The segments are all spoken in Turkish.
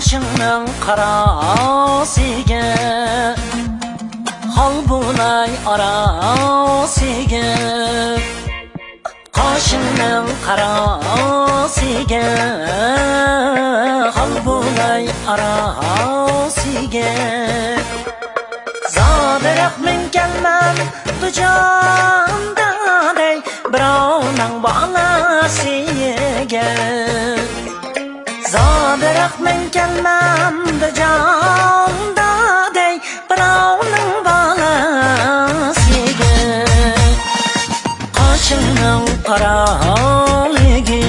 Qaşının qarasıga hal bulay arasıga Qaşının qarasıga hal bulay arasıga Zaderak men gelmem du canda dey Birovning balasiga Zaderak men gelmem du canda dey Birovning balasiga Qaşının qaraligi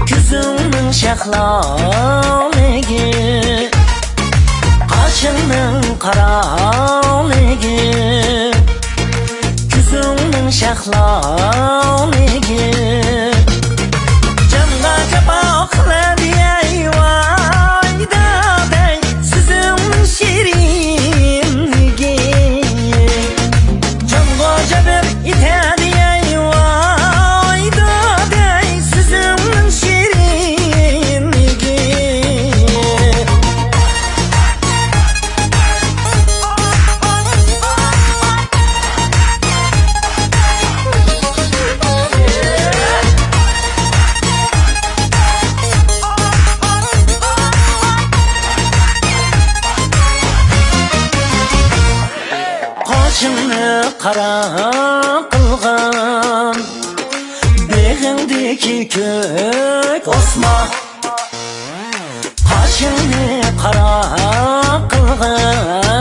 Ko'zingning shahlaligi Qaşının qaraligi Ko'zingning shahlaligi Canla kabaqladi ayvayda dey Sizimning shirinligi Canla jabr etadi ayvayda dey Sizimning shirinligi Qaşını qara qılğan Begindeki kök osma Qaşını qara qılğan